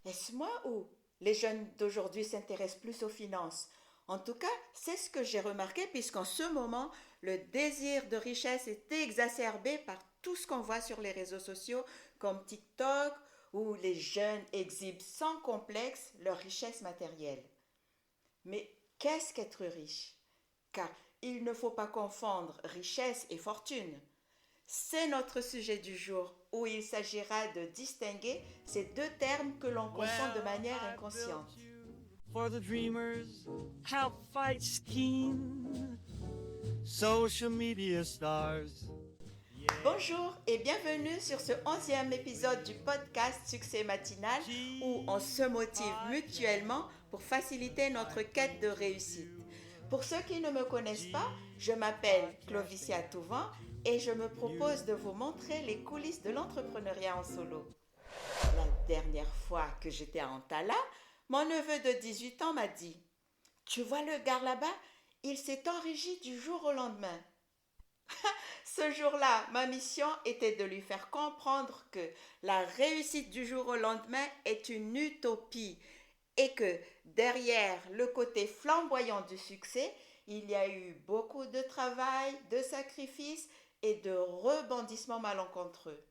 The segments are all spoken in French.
Est-ce moi ou les jeunes d'aujourd'hui s'intéressent plus aux finances? En tout cas, c'est ce que j'ai remarqué puisqu'en ce moment, le désir de richesse est exacerbé par tout ce qu'on voit sur les réseaux sociaux comme TikTok où les jeunes exhibent sans complexe leur richesse matérielle. Mais qu'est-ce qu'être riche? Car il ne faut pas confondre richesse et fortune. C'est notre sujet du jour où il s'agira de distinguer ces deux termes que l'on confond de Well, manière I built inconsciente. you for the dreamers, half-fight scheme, social media stars. Yeah. Bonjour et bienvenue sur ce 11e épisode du podcast Succès Matinal où on se motive mutuellement pour faciliter notre quête de réussite. Pour ceux qui ne me connaissent pas, je m'appelle Clovicia Touvent et je me propose de vous montrer les coulisses de l'entrepreneuriat en solo. La dernière fois que j'étais à Antala, mon neveu de 18 ans m'a dit « Tu vois le gars là-bas, il s'est enrichi du jour au lendemain. » Ce jour-là, ma mission était de lui faire comprendre que la réussite du jour au lendemain est une utopie et que derrière le côté flamboyant du succès, il y a eu beaucoup de travail, de sacrifices et de rebondissements malencontreux.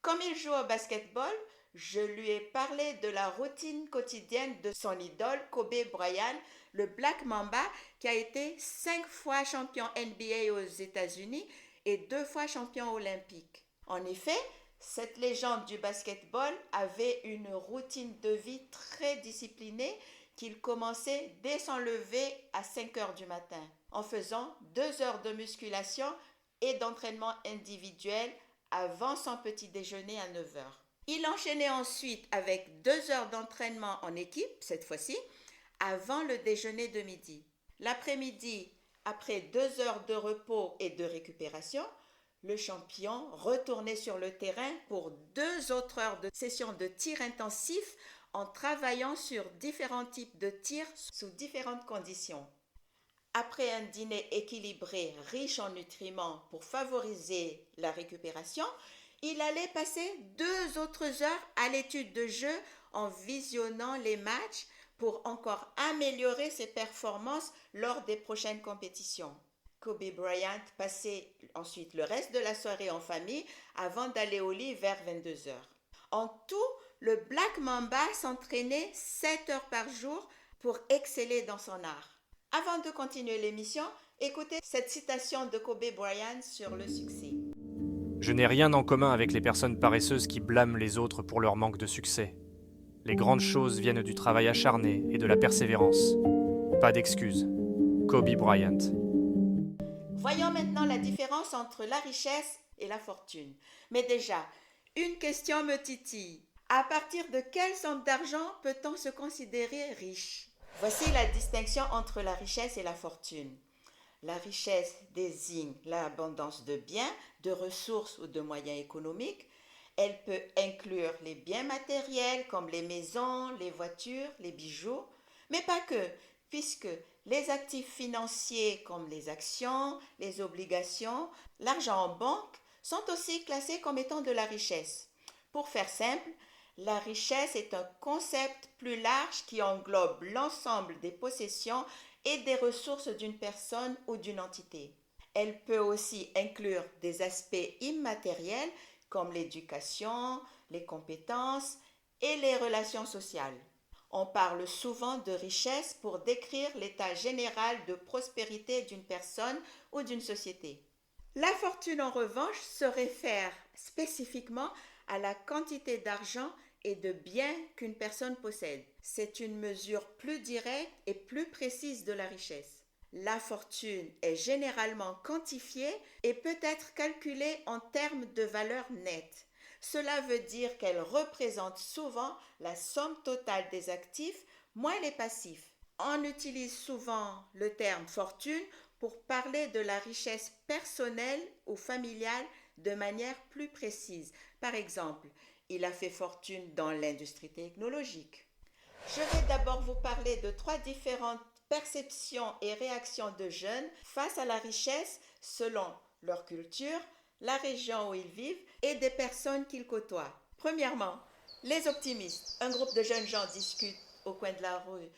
Comme il joue au basketball, je lui ai parlé de la routine quotidienne de son idole Kobe Bryant, le Black Mamba, qui a été 5 fois champion NBA aux États-Unis et 2 fois champion olympique. En effet, cette légende du basketball avait une routine de vie très disciplinée qu'il commençait dès son lever à 5 heures du matin, en faisant 2 heures de musculation et d'entraînement individuel avant son petit déjeuner à 9 heures. Il enchaînait ensuite avec 2 heures d'entraînement en équipe, cette fois-ci, avant le déjeuner de midi. L'après-midi, après 2 heures de repos et de récupération, le champion retournait sur le terrain pour 2 autres heures de session de tir intensif en travaillant sur différents types de tirs sous différentes conditions. Après un dîner équilibré, riche en nutriments pour favoriser la récupération, il allait passer 2 autres heures à l'étude de jeu en visionnant les matchs pour encore améliorer ses performances lors des prochaines compétitions. Kobe Bryant passait ensuite le reste de la soirée en famille avant d'aller au lit vers 22 heures. En tout, le Black Mamba s'entraînait 7 heures par jour pour exceller dans son art. Avant de continuer l'émission, écoutez cette citation de Kobe Bryant sur le succès. Je n'ai rien en commun avec les personnes paresseuses qui blâment les autres pour leur manque de succès. Les grandes choses viennent du travail acharné et de la persévérance. Pas d'excuses. Kobe Bryant. Voyons maintenant la différence entre la richesse et la fortune. Mais déjà, une question me titille. À partir de quelle somme d'argent peut-on se considérer riche? Voici la distinction entre la richesse et la fortune. La richesse désigne l'abondance de biens, de ressources ou de moyens économiques. Elle peut inclure les biens matériels comme les maisons, les voitures, les bijoux, mais pas que, puisque les actifs financiers comme les actions, les obligations, l'argent en banque sont aussi classés comme étant de la richesse. Pour faire simple, la richesse est un concept plus large qui englobe l'ensemble des possessions et des ressources d'une personne ou d'une entité. Elle peut aussi inclure des aspects immatériels comme l'éducation, les compétences et les relations sociales. On parle souvent de richesse pour décrire l'état général de prospérité d'une personne ou d'une société. La fortune, en revanche, se réfère spécifiquement à la quantité d'argent et de biens qu'une personne possède. C'est une mesure plus directe et plus précise de la richesse. La fortune est généralement quantifiée et peut être calculée en termes de valeur nette. Cela veut dire qu'elle représente souvent la somme totale des actifs moins les passifs. On utilise souvent le terme fortune pour parler de la richesse personnelle ou familiale de manière plus précise. Par exemple, il a fait fortune dans l'industrie technologique. Je vais d'abord vous parler de 3 différentes perceptions et réactions de jeunes face à la richesse selon leur culture, la région où ils vivent et des personnes qu'ils côtoient. Premièrement, Les optimistes, un groupe de jeunes gens discutent au coin de la rue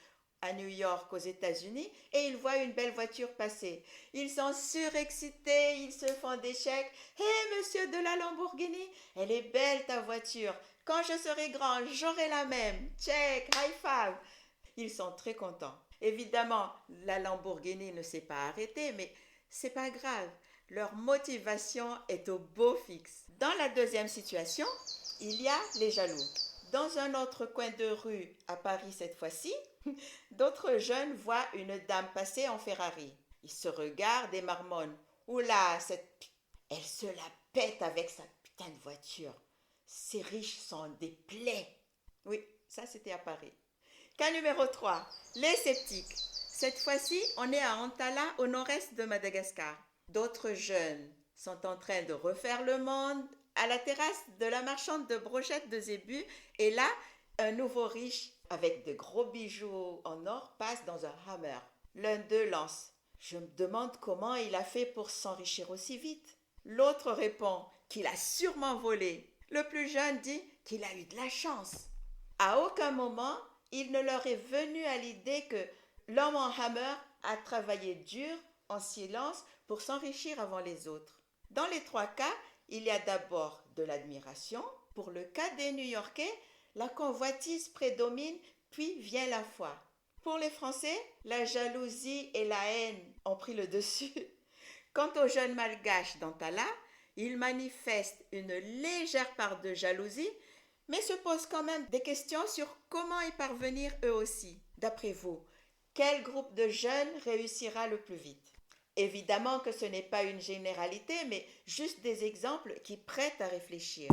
à New York, aux États-Unis, et ils voient une belle voiture passer. Ils sont surexcités, ils se font des chèques. « Hé, monsieur de la Lamborghini, elle est belle ta voiture. Quand je serai grand, j'aurai la même. Check, high five. » Ils sont très contents. Évidemment, la Lamborghini ne s'est pas arrêtée, mais c'est pas grave. Leur motivation est au beau fixe. Dans la deuxième situation, il y a les jaloux. Dans un autre coin de rue, à Paris cette fois-ci, d'autres jeunes voient une dame passer en Ferrari. Ils se regardent et marmonnent. « Oula, elle se la pète avec sa putain de voiture. Ces riches sont des plaies. » Oui, ça c'était à Paris. Cas numéro 3, les sceptiques. Cette fois-ci, on est à Antala, au nord-est de Madagascar. D'autres jeunes sont en train de refaire le monde à la terrasse de la marchande de brochettes de zébu. Et là, un nouveau riche avec de gros bijoux en or passe dans un Hammer. L'un d'eux lance « Je me demande comment il a fait pour s'enrichir aussi vite. » L'autre répond qu'il a sûrement volé. Le plus jeune dit qu'il a eu de la chance. À aucun moment, il ne leur est venu à l'idée que l'homme en Hammer a travaillé dur, en silence, pour s'enrichir avant les autres. Dans les trois cas, il y a d'abord de l'admiration. Pour le cas des New-Yorkais, la convoitise prédomine, puis vient la foi. Pour les Français, la jalousie et la haine ont pris le dessus. Quant aux jeunes malgaches d'Antala, ils manifestent une légère part de jalousie, mais se posent quand même des questions sur comment y parvenir eux aussi. D'après vous, quel groupe de jeunes réussira le plus vite? Évidemment que ce n'est pas une généralité, mais juste des exemples qui prêtent à réfléchir.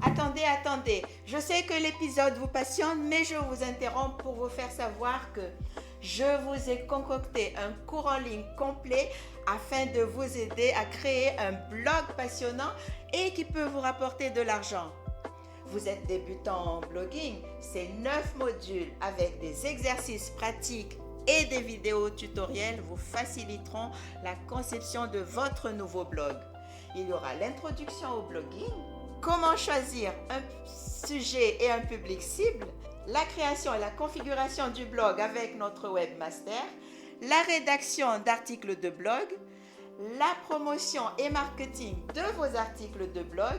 Attendez, je sais que l'épisode vous passionne, mais je vous interromps pour vous faire savoir que je vous ai concocté un cours en ligne complet afin de vous aider à créer un blog passionnant et qui peut vous rapporter de l'argent. Vous êtes débutant en blogging, ces 9 modules avec des exercices pratiques et des vidéos tutoriels vous faciliteront la conception de votre nouveau blog. Il y aura l'introduction au blogging, comment choisir un sujet et un public cible, la création et la configuration du blog avec notre webmaster, la rédaction d'articles de blog, la promotion et marketing de vos articles de blog,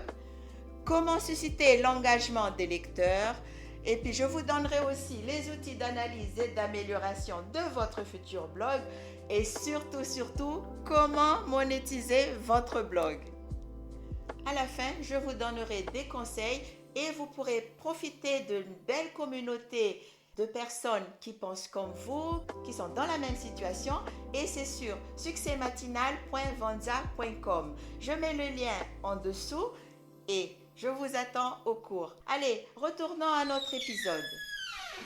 comment susciter l'engagement des lecteurs, et puis je vous donnerai aussi les outils d'analyse et d'amélioration de votre futur blog et surtout, comment monétiser votre blog. À la fin, je vous donnerai des conseils et vous pourrez profiter d'une belle communauté de personnes qui pensent comme vous, qui sont dans la même situation, et c'est sur succèsmatinal.vanza.com. Je mets le lien en dessous et je vous attends au cours. Allez, retournons à notre épisode.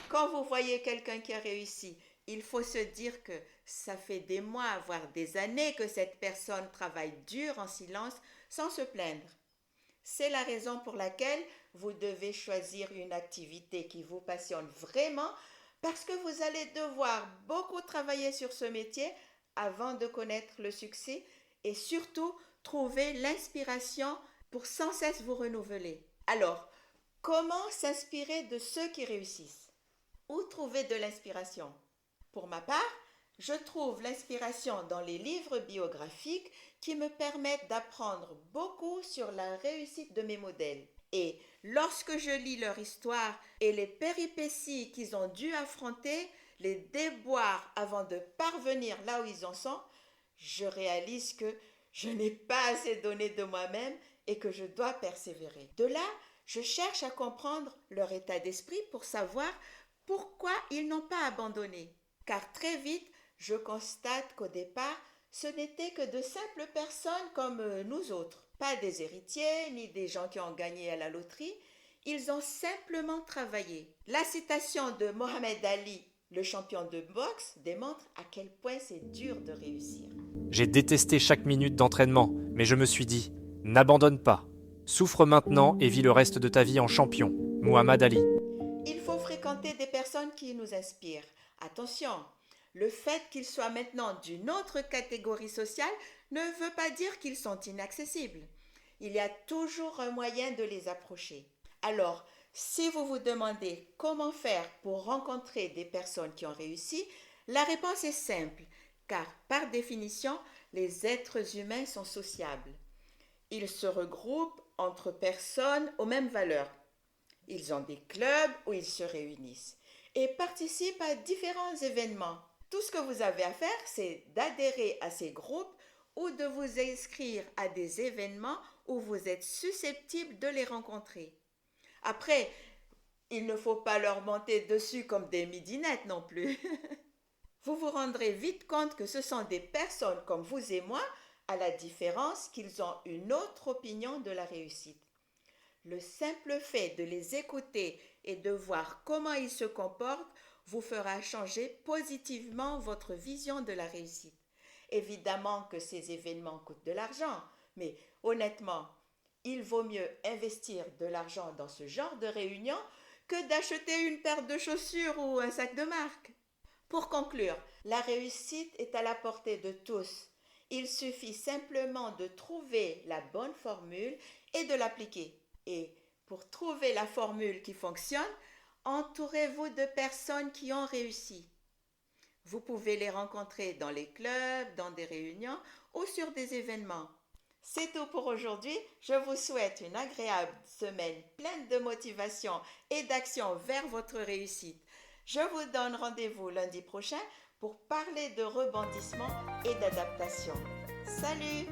Quand vous voyez quelqu'un qui a réussi, il faut se dire que ça fait des mois, voire des années que cette personne travaille dur en silence sans se plaindre. C'est la raison pour laquelle vous devez choisir une activité qui vous passionne vraiment parce que vous allez devoir beaucoup travailler sur ce métier avant de connaître le succès et surtout trouver l'inspiration pour sans cesse vous renouveler. Alors, comment s'inspirer de ceux qui réussissent? Où trouver de l'inspiration? Pour ma part, je trouve l'inspiration dans les livres biographiques qui me permettent d'apprendre beaucoup sur la réussite de mes modèles. Et lorsque je lis leur histoire et les péripéties qu'ils ont dû affronter, les déboires avant de parvenir là où ils en sont, je réalise que je n'ai pas assez donné de moi-même et que je dois persévérer. De là, je cherche à comprendre leur état d'esprit pour savoir pourquoi ils n'ont pas abandonné. Car très vite, je constate qu'au départ, ce n'étaient que de simples personnes comme nous autres. Pas des héritiers, ni des gens qui ont gagné à la loterie. Ils ont simplement travaillé. La citation de Mohamed Ali, le champion de boxe, démontre à quel point c'est dur de réussir. J'ai détesté chaque minute d'entraînement, mais je me suis dit, n'abandonne pas. Souffre maintenant et vis le reste de ta vie en champion. Muhammad Ali. Il faut fréquenter des personnes qui nous inspirent. Attention, le fait qu'ils soient maintenant d'une autre catégorie sociale ne veut pas dire qu'ils sont inaccessibles. Il y a toujours un moyen de les approcher. Alors, Si vous vous demandez comment faire pour rencontrer des personnes qui ont réussi, la réponse est simple, car par définition, les êtres humains sont sociables. Ils se regroupent entre personnes aux mêmes valeurs. Ils ont des clubs où ils se réunissent et participent à différents événements. Tout ce que vous avez à faire, c'est d'adhérer à ces groupes ou de vous inscrire à des événements où vous êtes susceptible de les rencontrer. Après, il ne faut pas leur monter dessus comme des midinettes non plus. Vous vous rendrez vite compte que ce sont des personnes comme vous et moi, à la différence qu'ils ont une autre opinion de la réussite. Le simple fait de les écouter et de voir comment ils se comportent vous fera changer positivement votre vision de la réussite. Évidemment que ces événements coûtent de l'argent, mais honnêtement, il vaut mieux investir de l'argent dans ce genre de réunion que d'acheter une paire de chaussures ou un sac de marque. Pour conclure, la réussite est à la portée de tous. Il suffit simplement de trouver la bonne formule et de l'appliquer. Et pour trouver la formule qui fonctionne, entourez-vous de personnes qui ont réussi. Vous pouvez les rencontrer dans les clubs, dans des réunions ou sur des événements. C'est tout pour aujourd'hui. Je vous souhaite une agréable semaine pleine de motivation et d'action vers votre réussite. Je vous donne rendez-vous lundi prochain pour parler de rebondissement et d'adaptation. Salut!